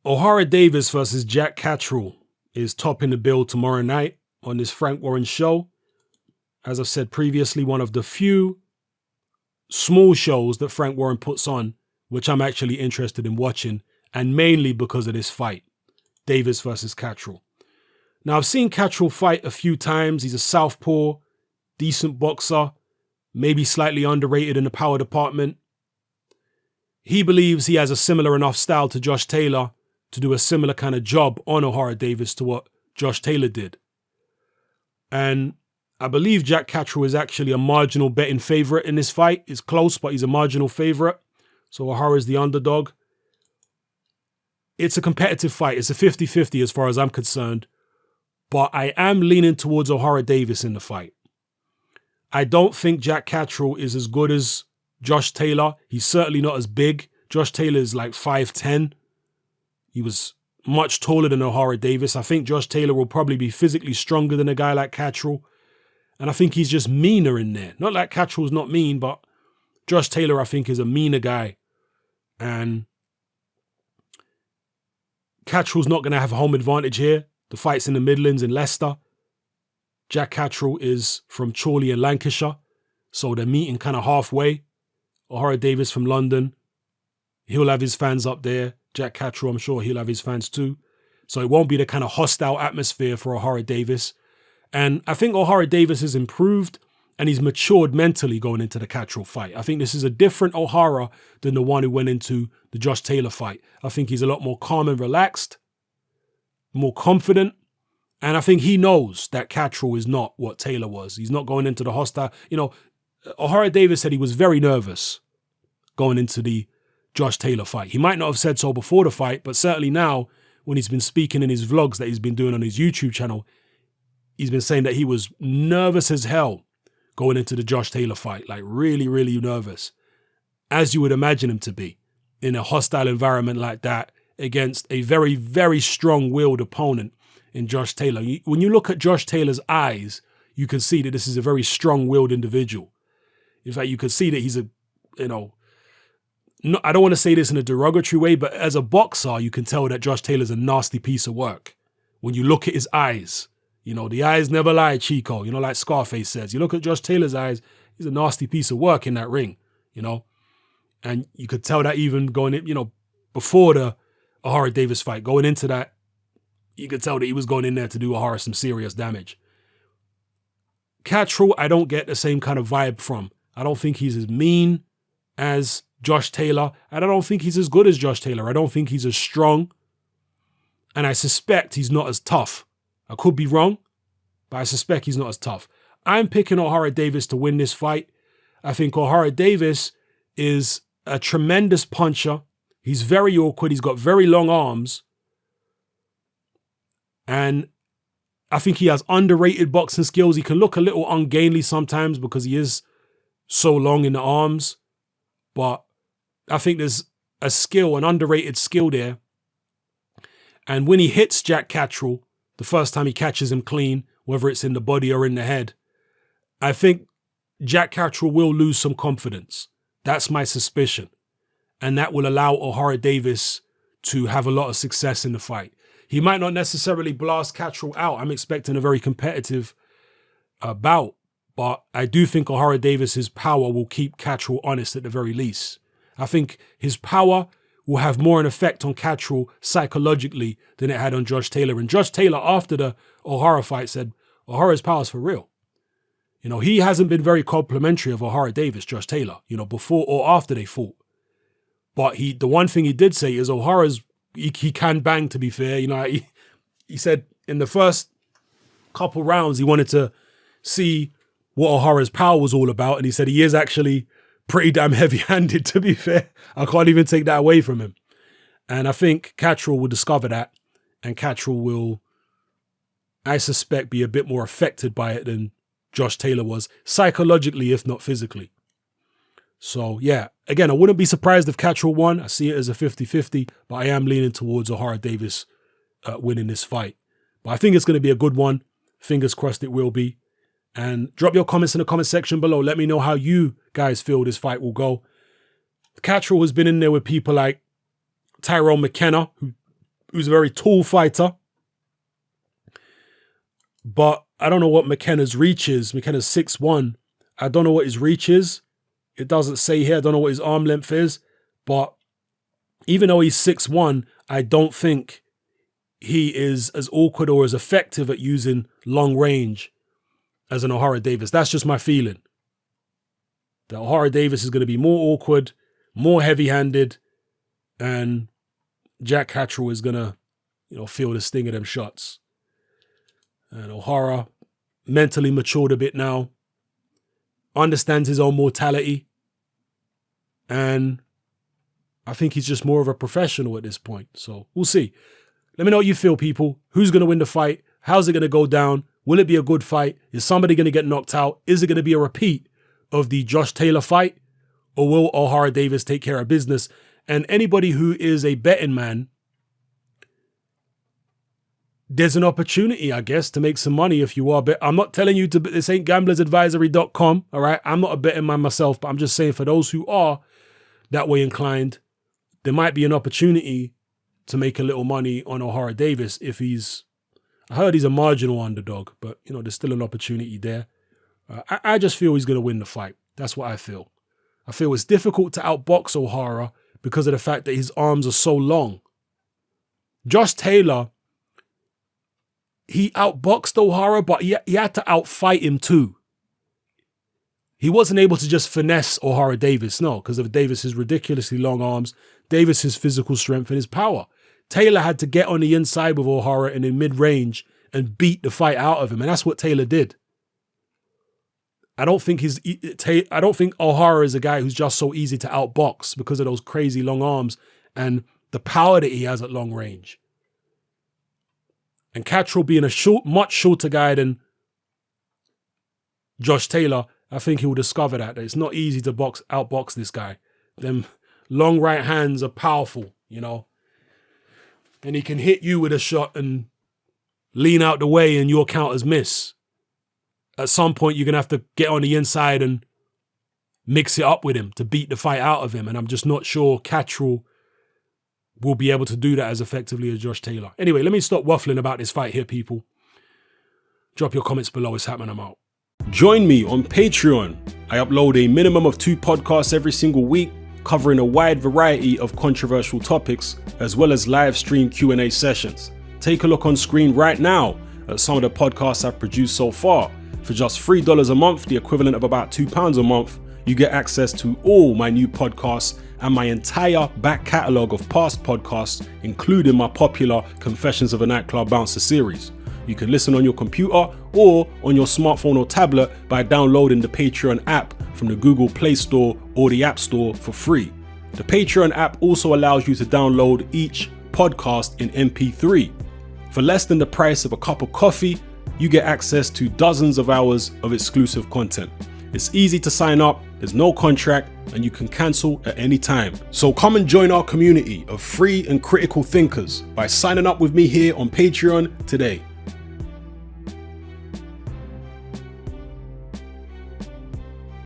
Ohara Davies versus Jack Catterall is topping the bill tomorrow night on this Frank Warren show. As I've said previously, one of the few small shows that Frank Warren puts on, which I'm actually interested in watching, and mainly because of this fight, Davies versus Catterall. Now, I've seen Catterall fight a few times. He's a southpaw, decent boxer, maybe slightly underrated in the power department. He believes he has a similar enough style to Josh Taylor to do a similar kind of job on Ohara Davies to what Josh Taylor did. And I believe Jack Catterall is actually a marginal betting favorite in this fight. It's close, but he's a marginal favorite. So Ohara is the underdog. It's a competitive fight. It's a 50-50 as far as I'm concerned. But I am leaning towards Ohara Davies in the fight. I don't think Jack Catterall is as good as Josh Taylor. He's certainly not as big. Josh Taylor is like 5'10". He was much taller than Ohara Davies. I think Josh Taylor will probably be physically stronger than a guy like Catterall. And I think he's just meaner in there. Not like Catterall's not mean, but Josh Taylor, I think, is a meaner guy. And Catterall's not going to have a home advantage here. The fight's in the Midlands in Leicester. Jack Catterall is from Chorley in Lancashire. So they're meeting kind of halfway. Ohara Davies from London. He'll have his fans up there. Jack Catterall, I'm sure he'll have his fans too. So it won't be the kind of hostile atmosphere for Ohara Davies. And I think Ohara Davies has improved and he's matured mentally going into the Catterall fight. I think this is a different Ohara than the one who went into the Josh Taylor fight. I think he's a lot more calm and relaxed, more confident. And I think he knows that Catterall is not what Taylor was. He's not going into the hostile. You know, Ohara Davies said he was very nervous going into the Josh Taylor fight. He might not have said so before the fight, but certainly now when he's been speaking in his vlogs that he's been doing on his YouTube channel, he's been saying that he was nervous as hell going into the Josh Taylor fight, like really, really nervous, as you would imagine him to be in a hostile environment like that against a very, very strong-willed opponent in Josh Taylor. When you look at Josh Taylor's eyes, you can see that this is a very strong-willed individual. In fact, you can see that he's a, I don't want to say this in a derogatory way, but as a boxer, you can tell that Josh Taylor's a nasty piece of work. When you look at his eyes, the eyes never lie, Chico, like Scarface says. You look at Josh Taylor's eyes, he's a nasty piece of work in that ring, And you could tell that even going in, before the Ohara Davies fight, going into that, you could tell that he was going in there to do Ohara some serious damage. Catterall, I don't get the same kind of vibe from. I don't think he's as mean as Josh Taylor, and I don't think he's as good as Josh Taylor. I don't think he's as strong, and I suspect he's not as tough. I could be wrong, but I suspect he's not as tough. I'm picking Ohara Davies to win this fight. I think Ohara Davies is a tremendous puncher. He's very awkward. He's got very long arms. And I think he has underrated boxing skills. He can look a little ungainly sometimes because he is so long in the arms. But I think there's a skill, an underrated skill there. And when he hits Jack Catterall, the first time he catches him clean, whether it's in the body or in the head, I think Jack Catterall will lose some confidence. That's my suspicion. And that will allow Ohara Davies to have a lot of success in the fight. He might not necessarily blast Catterall out. I'm expecting a very competitive bout. But I do think Ohara Davies' power will keep Catterall honest at the very least. I think his power will have more an effect on Catterall psychologically than it had on Josh Taylor. And Josh Taylor, after the Ohara fight, said, Ohara's power's for real. He hasn't been very complimentary of Ohara Davies, Josh Taylor, before or after they fought. But the one thing he did say is Ohara's, he can bang, to be fair. He said in the first couple rounds, he wanted to see what Ohara's power was all about. And he said he is actually pretty damn heavy-handed, to be fair. I can't even take that away from him. And I think Catterall will discover that. And Catterall will, I suspect, be a bit more affected by it than Josh Taylor was, psychologically, if not physically. So, yeah, again, I wouldn't be surprised if Catterall won. I see it as a 50-50, but I am leaning towards Ohara Davies winning this fight. But I think it's going to be a good one. Fingers crossed it will be. And drop your comments in the comment section below. Let me know how you guys feel this fight will go. Catterall has been in there with people like Tyrone McKenna, who who's a very tall fighter. But I don't know what McKenna's reach is. McKenna's 6'1". I don't know what his reach is. It doesn't say here. I don't know what his arm length is. But even though he's 6'1", I don't think he is as awkward or as effective at using long range as an Ohara Davies. That's just my feeling. That Ohara Davies is going to be more awkward, more heavy-handed, and Jack Catterall is going to, feel the sting of them shots. And Ohara mentally matured a bit now, understands his own mortality, and I think he's just more of a professional at this point. So we'll see. Let me know what you feel, people. Who's going to win the fight? How's it going to go down? Will it be a good fight? Is somebody going to get knocked out? Is it going to be a repeat of the Josh Taylor fight? Or will Ohara Davies take care of business? And anybody who is a betting man, there's an opportunity, I guess, to make some money if you are. But I'm not telling you to, this ain't gamblersadvisory.com, all right? I'm not a betting man myself, but I'm just saying for those who are that way inclined, there might be an opportunity to make a little money on Ohara Davies if I heard he's a marginal underdog, but, there's still an opportunity there. I just feel he's going to win the fight. That's what I feel. I feel it's difficult to outbox Ohara because of the fact that his arms are so long. Josh Taylor, he outboxed Ohara, but he had to outfight him too. He wasn't able to just finesse Ohara Davies, no, because of Davies' ridiculously long arms, Davies' physical strength and his power. Taylor had to get on the inside with Ohara and in mid-range and beat the fight out of him, and that's what Taylor did. I don't think Ohara is a guy who's just so easy to outbox because of those crazy long arms and the power that he has at long range. And Catterall being a much shorter guy than Josh Taylor, I think he will discover that it's not easy to outbox this guy. Them long right hands are powerful, and he can hit you with a shot and lean out the way and your counters miss. At some point, you're going to have to get on the inside and mix it up with him to beat the fight out of him. And I'm just not sure Catterall will be able to do that as effectively as Josh Taylor. Anyway, let me stop waffling about this fight here, people. Drop your comments below. It's happening. I'm out. Join me on Patreon. I upload a minimum of 2 podcasts every single week, covering a wide variety of controversial topics, as well as live stream Q&A sessions. Take a look on screen right now at some of the podcasts I've produced so far. For just $3 a month, the equivalent of about £2 a month, you get access to all my new podcasts and my entire back catalogue of past podcasts, including my popular Confessions of a Nightclub Bouncer series. You can listen on your computer or on your smartphone or tablet by downloading the Patreon app from the Google Play Store or the App Store for free. The Patreon app also allows you to download each podcast in MP3. For less than the price of a cup of coffee, you get access to dozens of hours of exclusive content. It's easy to sign up, there's no contract, and you can cancel at any time. So come and join our community of free and critical thinkers by signing up with me here on Patreon today.